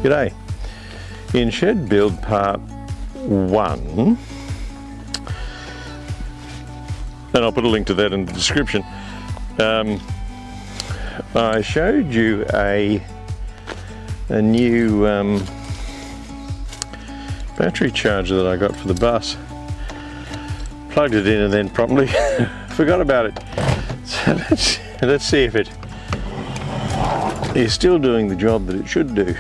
G'day. In shed build part 1, and I'll put a link to that in the description, I showed you a new battery charger that I got for the bus. Plugged it in and then promptly forgot about it. So let's see if it is still doing the job that it should do.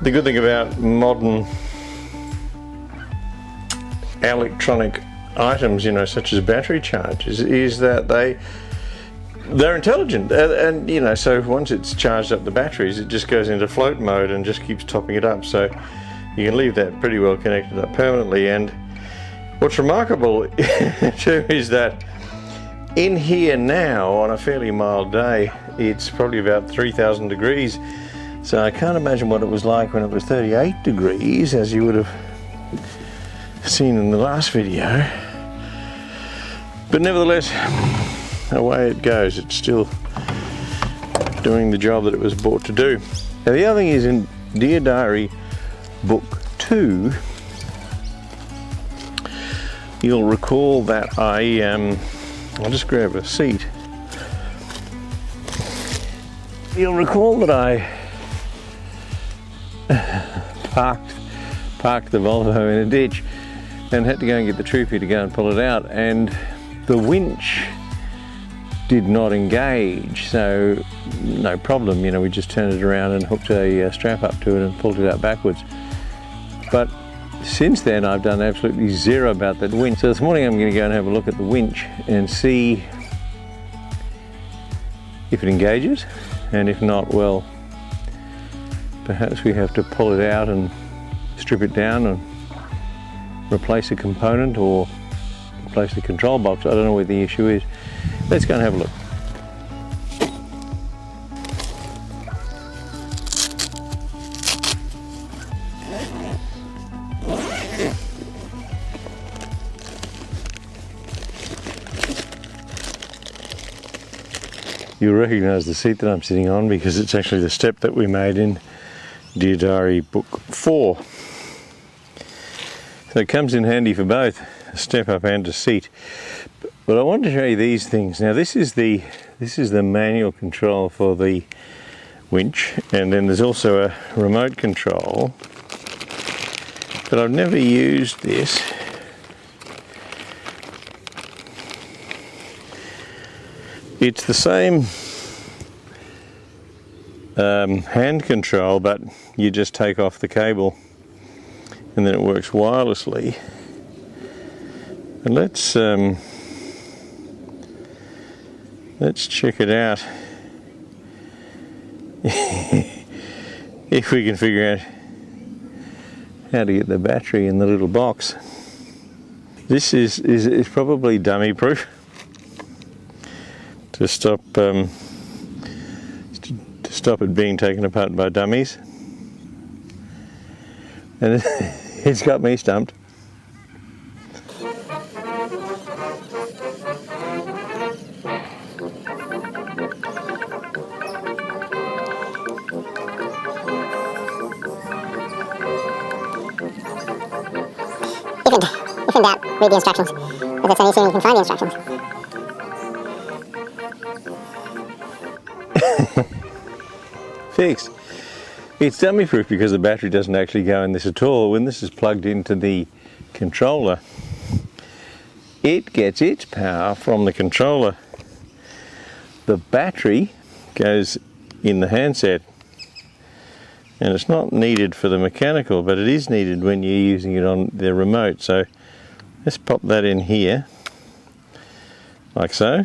The good thing about modern electronic items, you know, such as battery chargers, is that they're intelligent, and you know, so once it's charged up the batteries, it just goes into float mode and just keeps topping it up. So you can leave that pretty well connected up permanently. And what's remarkable too is that in here now, on a fairly mild day, it's probably about 3,000 degrees. So I can't imagine what it was like when it was 38 degrees, as you would have seen in the last video. But nevertheless, away it goes. It's still doing the job that it was bought to do. Now the other thing is, in Dear Diary Book 2, you'll recall that I'll just grab a seat. You'll recall that I parked the Volvo in a ditch and had to go and get the troopy to go and pull it out, and the winch did not engage. So no problem, you know, we just turned it around and hooked a strap up to it and pulled it out backwards. But since then I've done absolutely zero about that winch. So this morning I'm going to go and have a look at the winch and see if it engages, and if not, well, perhaps we have to pull it out and strip it down and replace a component or replace the control box. I don't know where the issue is. Let's go and have a look. You'll recognise the seat that I'm sitting on because it's actually the step that we made in Dear Diary Book 4. So it comes in handy for both a step up and a seat. But I want to show you these things. Now this is the manual control for the winch, and then there's also a remote control. But I've never used this. It's the same hand control, but you just take off the cable and then it works wirelessly. And let's check it out. If we can figure out how to get the battery in the little box. This is probably dummy proof to stop it being taken apart by dummies. And it's got me stumped. If in doubt, read the instructions. But that's how you see you can find the instructions. Fixed. It's dummy proof because the battery doesn't actually go in this at all. When this is plugged into the controller, it gets its power from the controller. The battery goes in the handset, and it's not needed for the mechanical, but it is needed when you're using it on the remote. So let's pop that in here like so.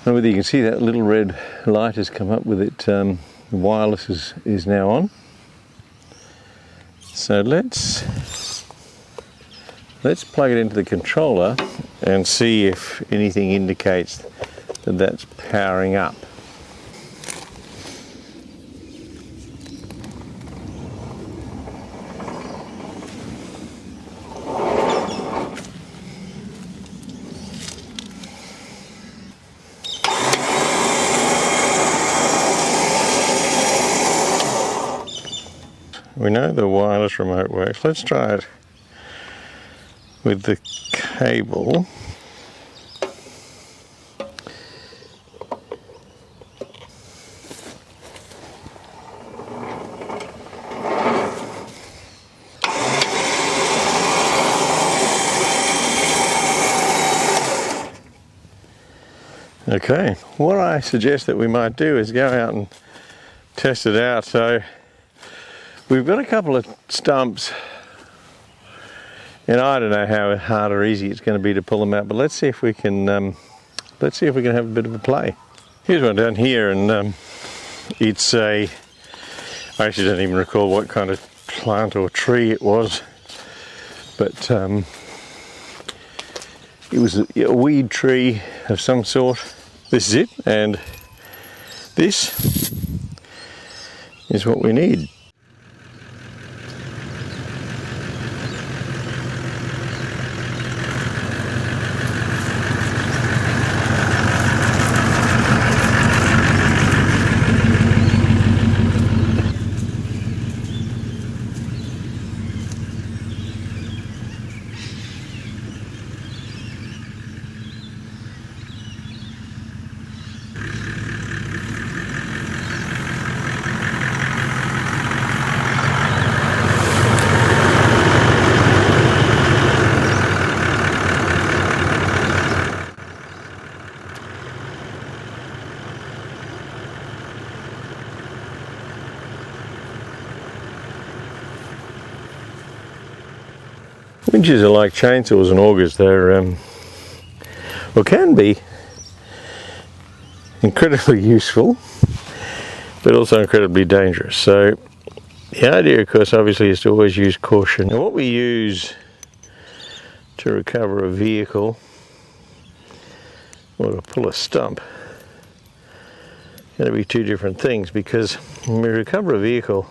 And whether you can see that little red light has come up with it, the wireless is now on. So let's let's plug it into the controller and see if anything indicates that that's powering up. We know the wireless remote works. Let's try it with the cable. Okay, what I suggest that we might do is go out and test it out. So we've got a couple of stumps, and I don't know how hard or easy it's going to be to pull them out, but let's see if we can have a bit of a play. Here's one down here, and it's I actually don't even recall what kind of plant or tree it was, but it was a weed tree of some sort. This is it, and this is what we need. Winches are like chainsaws and augers. They're, or can be, incredibly useful, but also incredibly dangerous. So the idea, of course, obviously is to always use caution. Now, what we use to recover a vehicle or to pull a stump going to be two different things, because when we recover a vehicle,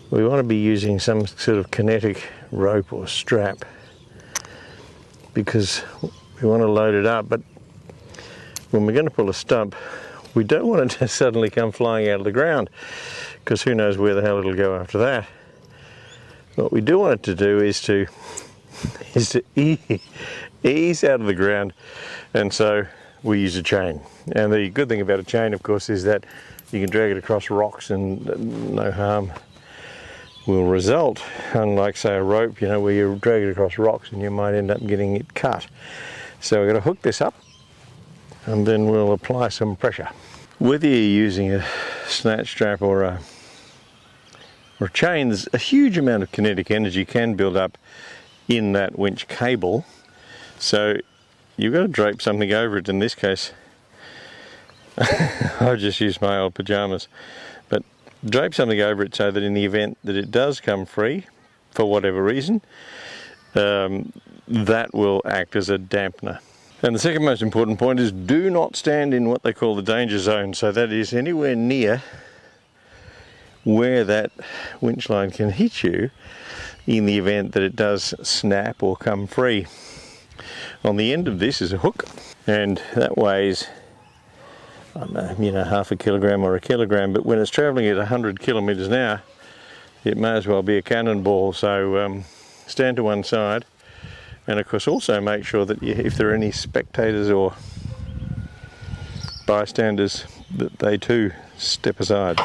we want to be using some sort of kinetic rope or strap, because we want to load it up. But when we're going to pull a stump, we don't want it to suddenly come flying out of the ground, because who knows where the hell it'll go after that. What we do want it to do is to ease out of the ground, and so we use a chain. And the good thing about a chain, of course, is that you can drag it across rocks and no harm will result, unlike, say, a rope, where you drag it across rocks and you might end up getting it cut. So we're going to hook this up, and then we'll apply some pressure. Whether you're using a snatch strap or a chain, there's a huge amount of kinetic energy can build up in that winch cable. So you've got to drape something over it. In this case, I'll just use my old pajamas, but drape something over it so that in the event that it does come free, for whatever reason, that will act as a dampener. And the second most important point is, do not stand in what they call the danger zone. So that is anywhere near where that winch line can hit you in the event that it does snap or come free. On the end of this is a hook, and that weighs, I don't know, half a kilogram or a kilogram, but when it's travelling at 100 kilometres an hour, it may as well be a cannonball. So stand to one side, and of course also make sure that if there are any spectators or bystanders, that they too step aside.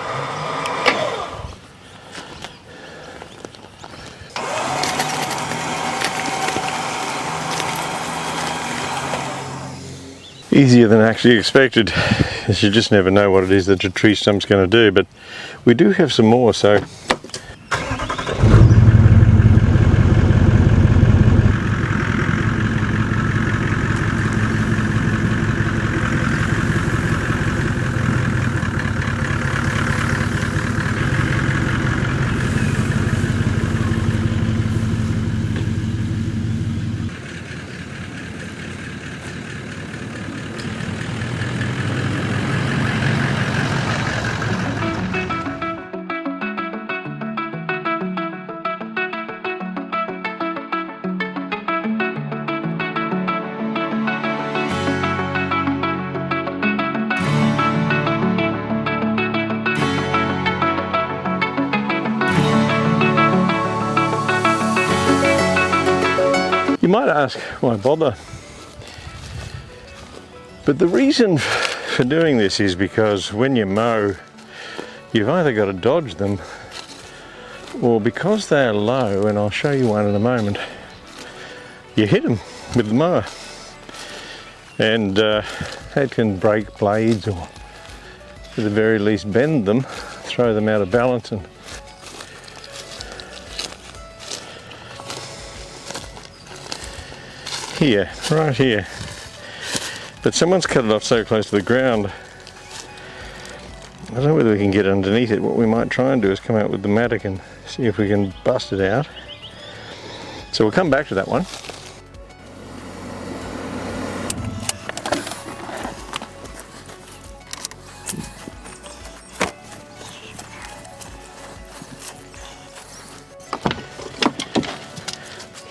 Easier than actually expected, as you just never know what it is that your tree stump's going to do. But we do have some more, so You might ask, why bother? But the reason for doing this is because when you mow, you've either got to dodge them, or because they're low, and I'll show you one in a moment, you hit them with the mower. And it can break blades, or at the very least bend them, throw them out of balance. And here, right here. But someone's cut it off so close to the ground, I don't know whether we can get underneath it. What we might try and do is come out with the mattock and see if we can bust it out. So we'll come back to that one.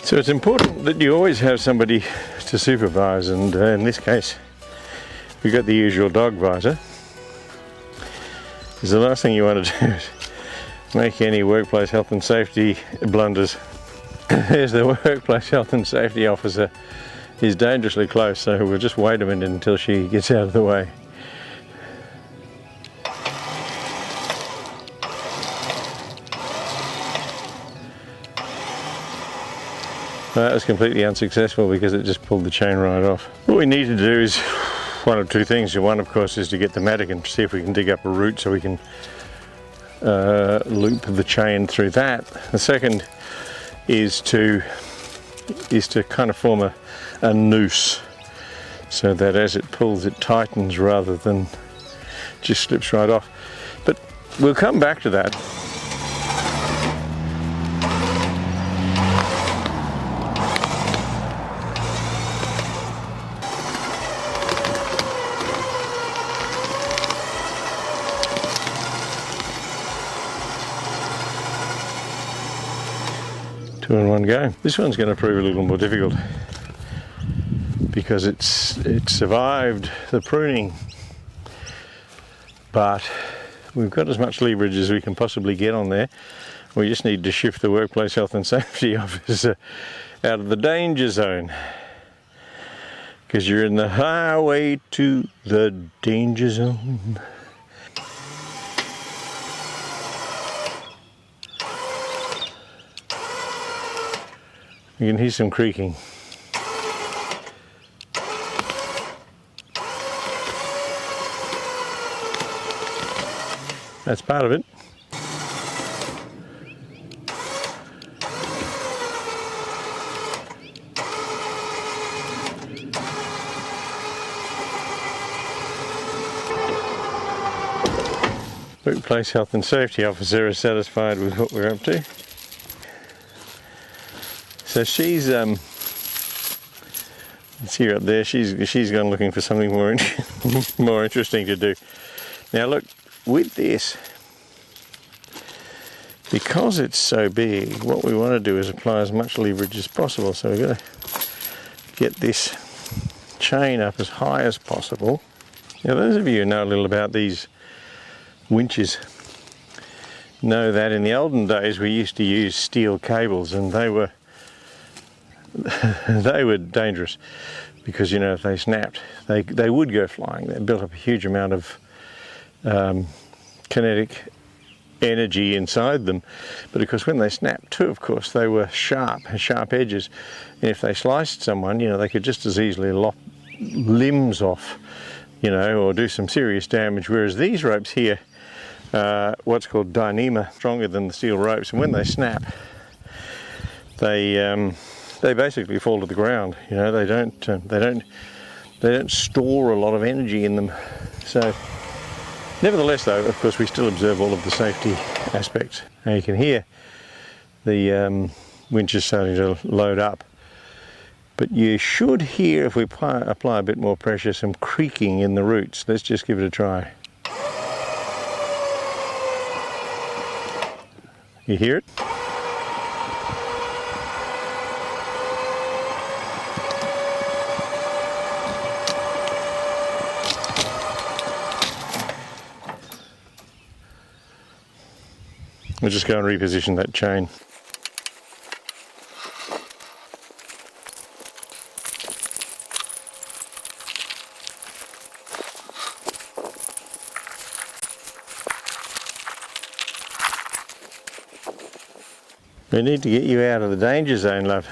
So it's important that you always have somebody to supervise, and in this case we've got the usual dog visor. Because the last thing you want to do is make any workplace health and safety blunders. There's the workplace health and safety officer. He's dangerously close, so we'll just wait a minute until she gets out of the way. That was completely unsuccessful because it just pulled the chain right off. What we need to do is one of two things. One, of course, is to get the mattock and see if we can dig up a root so we can loop the chain through that. The second is to kind of form a noose so that as it pulls, it tightens rather than just slips right off. But we'll come back to that. Two in one go. This one's going to prove a little more difficult because it survived the pruning, but we've got as much leverage as we can possibly get on there. We just need to shift the workplace health and safety officer out of the danger zone, because you're in the highway to the danger zone. You can hear some creaking. That's part of it. Workplace health and safety officer is satisfied with what we're up to. So she's, see her up there, she's gone looking for something more, more interesting to do. Now look, with this, because it's so big, what we want to do is apply as much leverage as possible. So we've got to get this chain up as high as possible. Now those of you who know a little about these winches know that in the olden days we used to use steel cables, and they were dangerous because, you know, if they snapped, they would go flying. They built up a huge amount of kinetic energy inside them. But of course when they snapped too, of course, they were sharp edges, and if they sliced someone, you know, they could just as easily lop limbs off, you know, or do some serious damage. Whereas these ropes here, what's called Dyneema, stronger than the steel ropes, and when they snap, they basically fall to the ground. You know, they don't store a lot of energy in them. So nevertheless though, of course, we still observe all of the safety aspects. Now you can hear the winch is starting to load up, but you should hear, if we apply a bit more pressure, some creaking in the roots. Let's just give it a try. You hear it? We'll just go and reposition that chain. We need to get you out of the danger zone, love.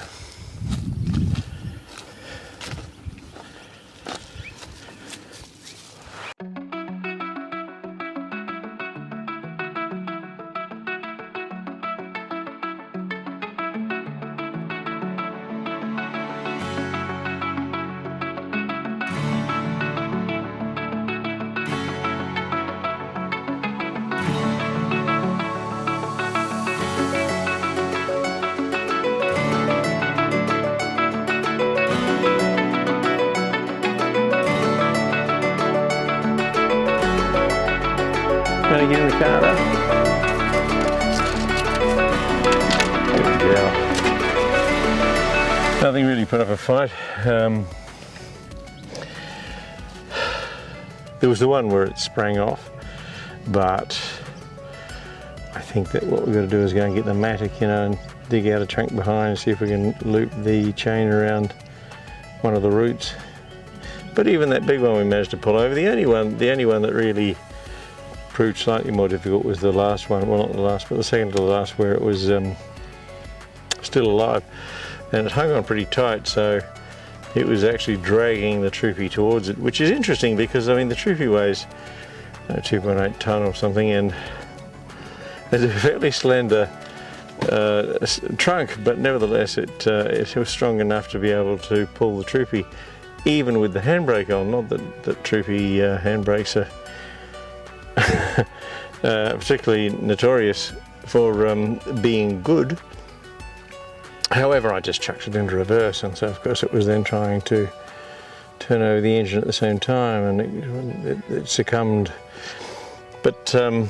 Gonna get in the car though. Good girl. Nothing really put up a fight. There was the one where it sprang off, but I think that what we've got to do is go and get the mattock, you know, and dig out a chunk behind and see if we can loop the chain around one of the roots. But even that big one we managed to pull over. The only one that really proved slightly more difficult was the last one. Well, not the last, but the second to the last, where it was still alive, and it hung on pretty tight, so it was actually dragging the troopy towards it, which is interesting because I mean the troopy weighs 2.8 tonne or something, and it's a fairly slender trunk, but nevertheless it was strong enough to be able to pull the troopy even with the handbrake on. Not that troopy handbrakes are particularly notorious for being good. However, I just chucked it into reverse, and so of course it was then trying to turn over the engine at the same time, and it succumbed. But I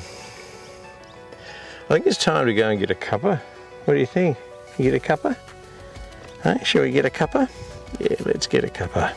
think it's time to go and get a cuppa. What do you think? You get a cuppa? Huh? Shall we get a cuppa? Yeah, let's get a cuppa.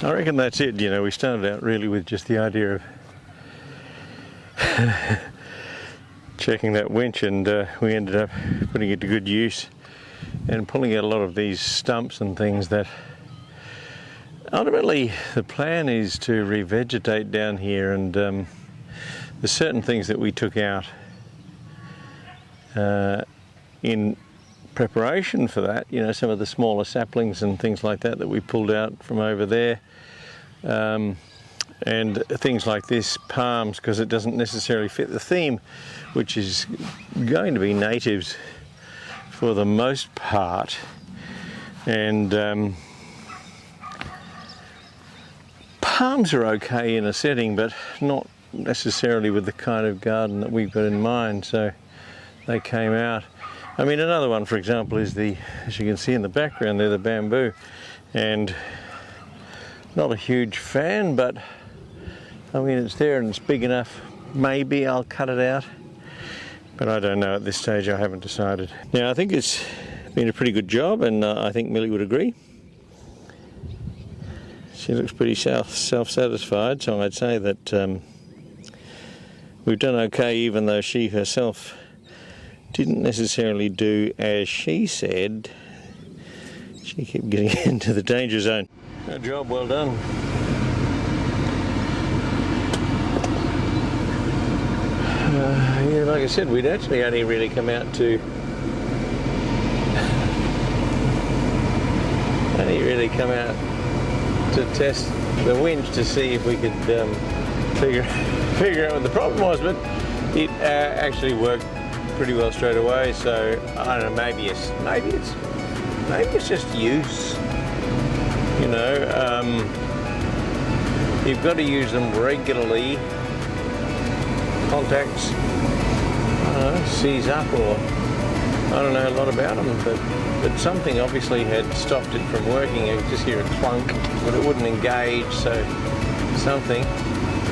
I reckon that's it. You know, we started out really with just the idea of checking that winch, and we ended up putting it to good use and pulling out a lot of these stumps and things that ultimately the plan is to revegetate down here, and there's certain things that we took out in preparation for that, you know, some of the smaller saplings and things like that that we pulled out from over there, and things like this, palms, because it doesn't necessarily fit the theme, which is going to be natives for the most part, and palms are okay in a setting, but not necessarily with the kind of garden that we've got in mind, so they came out. I mean, another one, for example, is the, as you can see in the background there, the bamboo. And Not a huge fan, but I mean, it's there and it's big enough. Maybe I'll cut it out, but I don't know at this stage. I haven't decided. Now, I think it's been a pretty good job, and I think Millie would agree. She looks pretty self-satisfied, so I'd say that we've done okay, even though she herself didn't necessarily do as she said. She kept getting into the danger zone. A job well done. Yeah, like I said, we'd actually only really come out to test the winch to see if we could figure out what the problem was, but it actually worked pretty well straight away. So I don't know, maybe it's just use. You know, you've got to use them regularly. Contacts seize up, or I don't know a lot about them, but something obviously had stopped it from working. You could just hear a clunk, but it wouldn't engage, so something.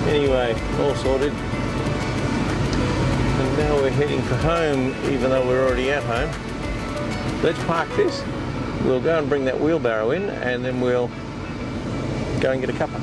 Anyway, all sorted. And now we're heading for home, even though we're already at home. Let's park this. We'll go and bring that wheelbarrow in, and then we'll go and get a cuppa.